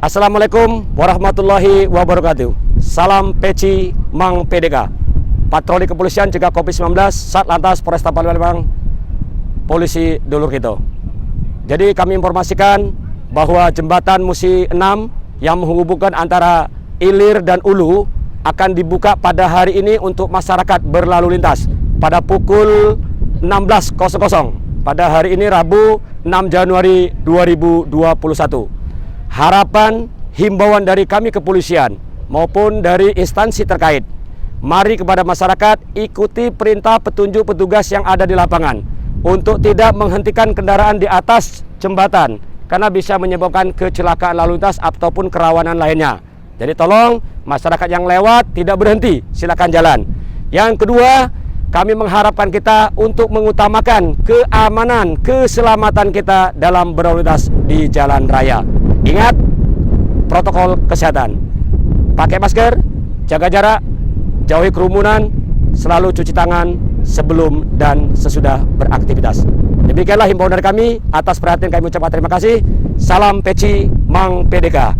Assalamualaikum warahmatullahi wabarakatuh. Salam Peci Mang PDK. Patroli Kepolisian Cegah Covid-19 Satlantas Polresta Palembang, Polisi dulur kita. Jadi kami informasikan bahwa jembatan Musi 6 yang menghubungkan antara Ilir dan Ulu akan dibuka pada hari ini untuk masyarakat berlalu lintas pada pukul 16.00 pada hari ini Rabu 6 Januari 2021. Harapan himbauan dari kami kepolisian maupun dari instansi terkait, mari kepada masyarakat ikuti perintah petunjuk petugas yang ada di lapangan untuk tidak menghentikan kendaraan di atas jembatan karena bisa menyebabkan kecelakaan lalu lintas ataupun kerawanan lainnya. Jadi tolong masyarakat yang lewat tidak berhenti, silakan jalan. Yang kedua, kami mengharapkan kita untuk mengutamakan keamanan, keselamatan kita dalam berlalu lintas di jalan raya. Ingat protokol kesehatan. Pakai masker, jaga jarak, jauhi kerumunan, selalu cuci tangan sebelum dan sesudah beraktivitas. Demikianlah himbauan dari kami. Atas perhatian kami ucapkan terima kasih. Salam Peci Mang PDK.